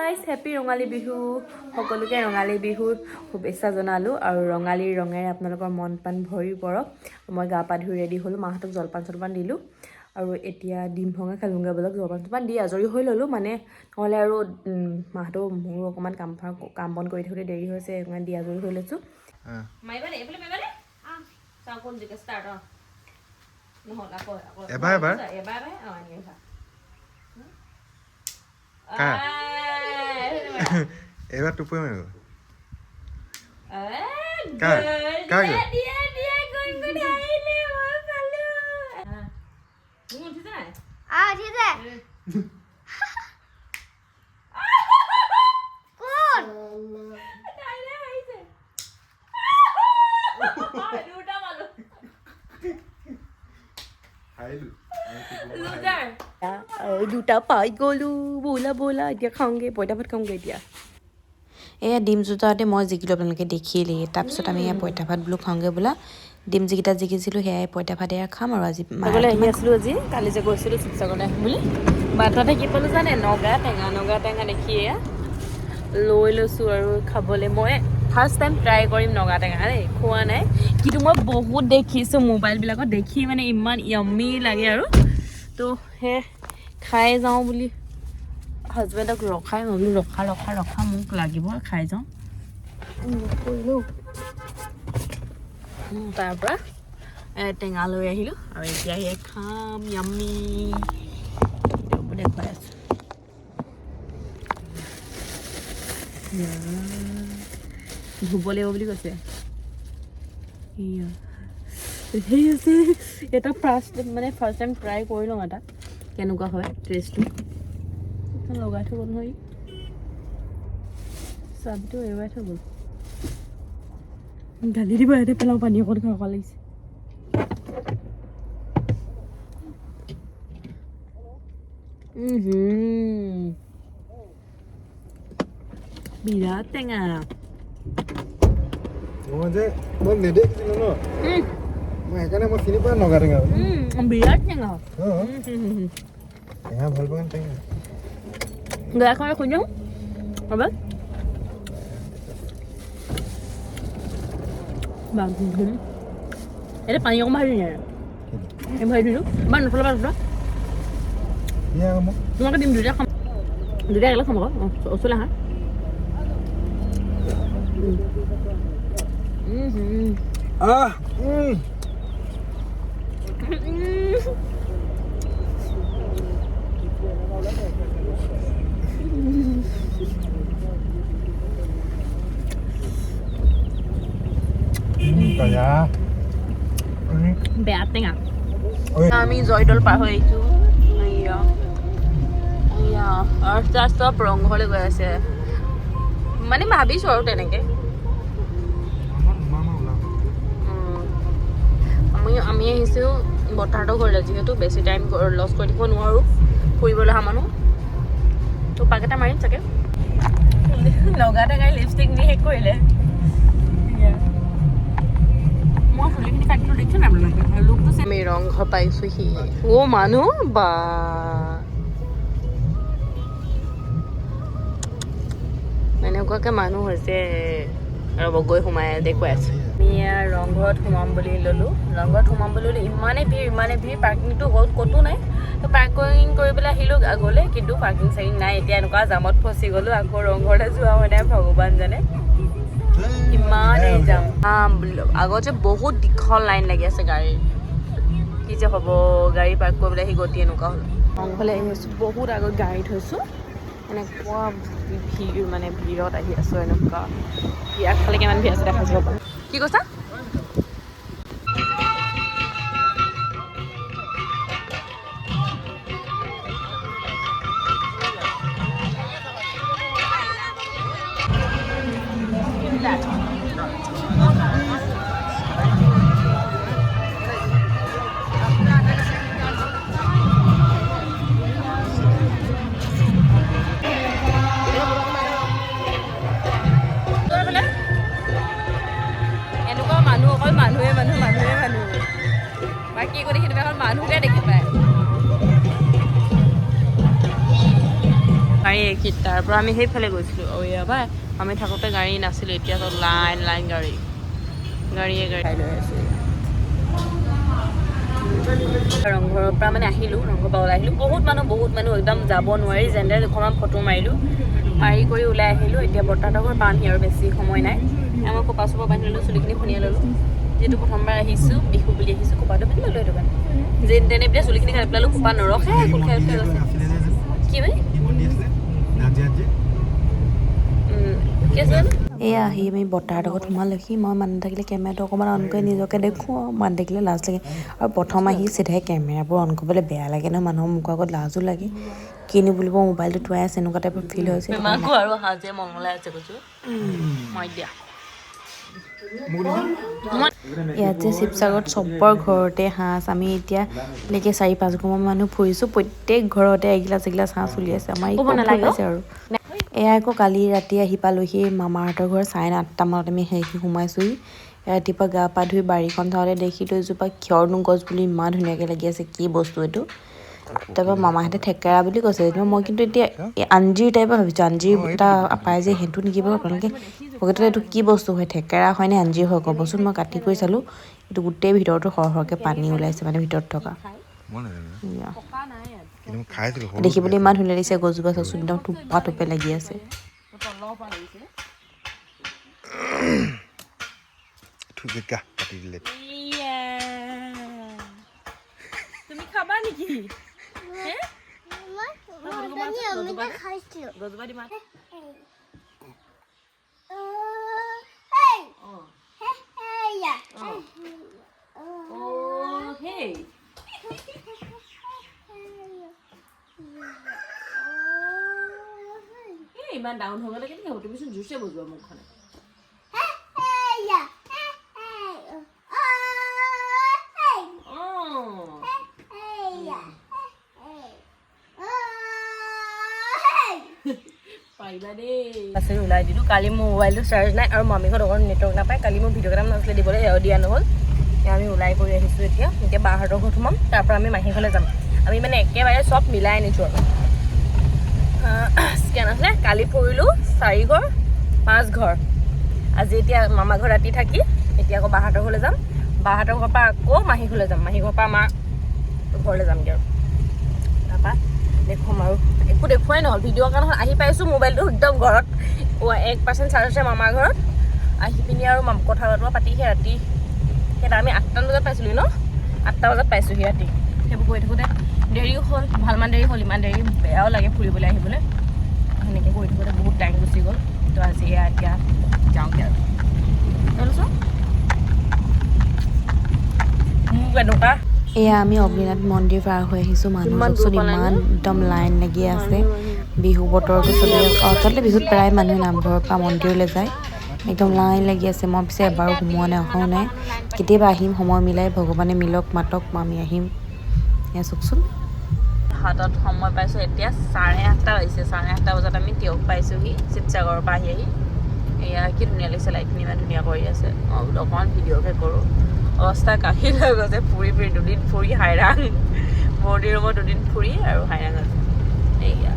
guys happy Rongali Bihu সকলোকে ৰঙালী বিহুৰ শুভেচ্ছা জনালোঁ আৰু ৰঙালীৰ ৰঙেৰে আপোনালোকৰ মন প্ৰাণ ভৰি পৰক মই গা পা ধুই ৰেডি হ'লোঁ মাহঁতক জলপান চলপান দিলোঁ আৰু এতিয়া ডিম ভঙা খালোঁগৈ বলক জলপান চলপান দি আজৰি হৈ ল'লোঁ মানে নহ'লে আৰু মাহঁতেও মোৰো অকণমান কাম বন কৰি থাকোঁতে দেৰি হৈছে অকণমান দি আজৰি হৈ লৈছোঁ এবার টুপুই মারিব দুটা পাই গ'লোঁ ব'লা ব'লা এতিয়া খাওঁগৈ পইতা ভাত খাওঁগৈ এতিয়া এয়া ডিম জোতাতে মই জিকিলোঁ আপোনালোকে দেখিলেই তাৰপিছত আমি এয়া পইতা ভাত বোলো খাওঁগৈ বোলা ডিম যিকেইটা জিকিছিলোঁ সেয়াই পইতা ভাত এয়া খাম আৰু আজি আহি আছিলোঁ আজি কালি যে গৈছিলোঁ শিৱসাগৰলৈ আহিম বুলি বাটতে কি পালোঁ জানে নগা টেঙা দেখি এয়া লৈ লৈছোঁ আৰু খাবলৈ মই ফাৰ্ষ্ট টাইম ট্ৰাই কৰিম নগা টেঙা দেই খোৱা নাই কিন্তু মই বহুত দেখিছোঁ মোবাইলবিলাকত দেখি মানে ইমান য়ম্মি লাগে আৰু তো সেই খাই যাওঁ বুলি হাজবেণ্ডক ৰখাই মই ৰখা মোক লাগিব খাই যাওঁ তাৰপৰা টেঙা লৈ আহিলোঁ আৰু এতিয়া সেই খাম য়াম্মি দেখুৱাই আছোঁ ধুব লাগিব বুলি কৈছে সেই আছে এটা ফাৰ্ষ্ট টাইম ট্ৰাই কৰি লওঁ এটা কেনেকুৱা হয় টেষ্টটো লগাই থৈ গ'ল নহয় চাবিটো এৰুৱাই থৈ গ'ল গালি দিব ইয়াতে পেলাওঁ পানী অকণ খাব লাগিছে বিৰাট টেঙা মই নেদেখিছিলোঁ ন মই সেইকাৰণে মই চিনি পোৱা নগা টেঙা বিৰাট টেঙা টেঙা ভাল পাওঁ টেঙা গেলাখন শুনি যাওঁ হ'ব এতিয়া পানী অকণ ভাজি দিওঁ ভাজি দিলোঁ ইমান নথলা তোমাকে দিম দুটা খাম দুটা একেলগে খাম আকৌ ওচৰলৈ আহা বেয়া টেঙা আমি জয়দৌল পাৰ হৈ আহিছোঁ চব ৰংঘৰলৈ গৈ আছে মানে ভাবিছোঁ আৰু তেনেকৈ আমি আহিছোঁ বৰ্তাহঁতৰ ঘৰলৈ যিহেতু বেছি টাইম লছ কৰি থাকিব নোৱাৰোঁ ফুৰিবলৈ অহা মানুহ তো পাক এটা মাৰিম চাগে লগা টেঙাই লিপষ্টিক নি শেষ কৰিলে মই ফুলিখিনি কাটিলোঁ দেখিছোঁ নাই আপোনালোকে লোকটো আমি ৰংঘৰ পাইছোঁহি মানুহ বা এনেকুৱাকৈ মানুহ হৈছে আৰু গৈ সোমাই দেখুৱাই আছোঁ আমি ৰংঘৰত সোমাম বুলি ল'লোঁ ইমানেই ভিৰ পাৰ্কিংটো ক'তো নাই তো পাৰ্কিং কৰি পেলাই আহিলোঁ আগলৈ কিন্তু পাৰ্কিং চাৰ্কিং নাই এতিয়া এনেকুৱা জামত ফচি গ'লোঁ আকৌ ৰংঘৰলৈ যোৱা হয় নাই ভগৱান জানে ইমানেই যাম আগত যে বহুত দীঘল লাইন লাগি আছে গাড়ীৰ কি যে হ'ব গাড়ী পাৰ্ক কৰিবলৈ আহি গতি এনেকুৱা হ'ল ৰংঘৰলৈ আহি আছোঁ বহুত আগত গাড়ী থৈছোঁ এনেকুৱা ভিৰত আহি আছোঁ এনেকুৱা আগফালে কিমান ভিৰ আছে দেখা যাব পাৰোঁ কি কৈছা দেখি তাৰ পৰা আমি সেইফালে গৈছিলোঁ এয়া ভাই আমি থাকোঁতে গাড়ী নাছিলে এতিয়া তো লাইন লাইন গাড়ীয়ে খাই লৈ আছোঁ ৰংঘৰৰ পৰা মানে আহিলোঁ ৰংঘৰৰ পৰা ওলাই আহিলোঁ বহুত মানুহ একদম যাব নোৱাৰি যেনে অকণমান ফটো মাৰিলোঁ মাৰি কৰি ওলাই আহিলোঁ এতিয়া বৰ্তাহঁতৰ ঘৰ পাওঁহি আৰু বেছি সময় নাই মই কপা চপা বান্ধি ল'লোঁ চুলিখিনি খুন্দিয়াই ল'লোঁ যিহেতু প্ৰথমবাৰ আহিছোঁ বিহু বুলি আহিছোঁ কোপাটো বান্ধি ল'লোঁ সেইটো কাৰণে যেন তেনে এতিয়া চুলিখিনি কাটি পেলালোঁ কোপা নৰখে কোন খাই গৈছে কি মানে এয়া আহি আমি বৰ্তাৰ লগত সোমালোহি মই মানুহ থাকিলে কেমেৰাটো অকণমান অন কৰি নিজকে দেখোঁ আৰু মানুহ থাকিলে লাজ লাগে আৰু প্ৰথম আহি চিধাই কেমেৰাবোৰ অন কৰিবলৈ বেয়া লাগে ন মানুহৰ মুখৰ আগত লাজো লাগে কিনো বুলিব মোবাইলটো থোৱাই আছে এনেকুৱা টাইপৰ ফিল হৈছে আৰু হাজে মংগলাই আছে কৈছোঁ মই দিয়া ইয়াত যে শিৱসাগৰত চবৰ ঘৰতে হাঁহ আমি এতিয়ালৈকে 4-5 ঘৰমান মানুহ ফুৰিছোঁ প্ৰত্যেক ঘৰতে এগিলাচ এগিলাচ হাঁহ চলি আছে আমাৰ পাইছে আৰু এয়া আকৌ কালি ৰাতি আহি পালোহি মামাহঁতৰ ঘৰ 8:30 মানত আমি সোমাইছোঁহি ৰাতিপুৱা গা পা ধুই বাৰীখন চাওঁতে দেখিলোঁ এজোপা কিয়ৰনো গছ বুলি ইমান ধুনীয়াকৈ লাগি আছে কি বস্তু এইটো তাৰপৰা মামাহঁতে থেকেৰা বুলি কৈছে মই কিন্তু এতিয়া আঞ্জিৰ টাইপৰ ভাবিছোঁ আঞ্জিৰ এটা পাই যে সেইটো নেকি বাৰু আপোনালোকে প্ৰকৃততে এইটো কি বস্তু হয় থেকেৰা হয়নে আঞ্জিৰ হয় ক'বচোন মই কাটি কৰি চালোঁ এইটো গোটেই ভিতৰতো সৰহকৈ পানী ওলাইছে মানে ভিতৰত থকা দেখিবলৈ ইমান ধুনীয়া লাগিছে গছজোপা চাচোন একদম থোপা থোপে লাগি আছে তুমি খাবা নেকি গছজোপা দিবা ইমান ডাউন হৈ গ'লে কেনেকৈ হ'ব তুমিচোন জুচে বজোৱা মুখখনে ওলাই দিলোঁ কালি মোৰ মোবাইলটো চাৰ্জ নাই আৰু মামীঘৰত অকণ নেটৱৰ্ক নাপায় কালি মোৰ ভিডিঅ' কেইটামান নাছিলে দিবলৈ সেয়াও দিয়া নহ'ল আমি ওলাই কৰি আহিছোঁ এতিয়া বাহঁতৰ ঘৰত সোমাম তাৰপৰা আমি মাহী ঘৰলৈ যাম আমি মানে একেবাৰে চব মিলাই আনিছোঁ আৰু স্কেন আছিলে কালি ফুৰিলোঁ 4 ঘৰ 5 ঘৰ আজি এতিয়া মামা ঘৰ ৰাতি থাকি এতিয়া আকৌ বাহঁতৰ ঘৰলৈ যাম বাহঁতৰ ঘৰৰ পৰা আকৌ মাহী ঘৰলৈ যাম মাহী ঘৰৰ পৰা আমাৰ ঘৰলৈ যামগৈ আৰু তাৰপৰা দেখুৱাম আৰু একো দেখুৱাই নহ'ল ভিডিঅ'ৰ কাৰণে আহি পাইছোঁ মোবাইলটো একদম ঘৰত 1% চাৰ্জ আছে মামাৰ ঘৰত আহি পিনি আৰু কথা বতৰা পাতিহে ৰাতি সেইটা আমি 8টা বজাত পাইছিলোঁ ন 8টা বজাত পাইছোঁহি ৰাতি সেইবোৰ কৰি থাকোঁতে দেৰিও হ'ল ভালমান দেৰি হ'ল ইমান দেৰি বেয়াও লাগে ফুৰিবলৈ আহিবলৈ সেনেকৈ কৰি থাকোঁতে বহুত টাইম গুচি গ'ল তো আজি এতিয়া যাওঁগৈ আৰু চোন মোক এনেকুৱা এয়া আমি অগ্নিনাথ মন্দিৰ পাৰ হৈ আহিছোঁ মানুহ ইমান একদম লাইন লাগি আছে বিহু বতৰটো চলি আছে আচলতে বিহুত প্ৰায় মানুহে নামঘৰৰ পৰা মন্দিৰলৈ যায় একদম লাইন লাগি আছে মই পিছে এবাৰো সোমোৱা নাই অহাও নাই কেতিয়াবা আহিম সময় মিলাই ভগৱানে মিলক মাতক আমি আহিম এয়া চাওকচোন হাতত সময় পাইছোঁ এতিয়া 8:30 হৈছে 8:30 বজাত আমি তেওঁক পাইছোঁহি শিৱসাগৰৰ পৰা আহি এয়া কি ধুনীয়া লাগিছে লাইটখিনি ইমান ধুনীয়া কৰি আছে মই বোলো অকণমান ভিডিঅ'কে কৰোঁ অৱস্থা কাঢ়ি লৈ গৈছে ফুৰি 2 দিন ফুৰি হাইৰাং বৰ্ডি ৰুমত 2 দিন ফুৰি আৰু হাইৰাং আছে এয়া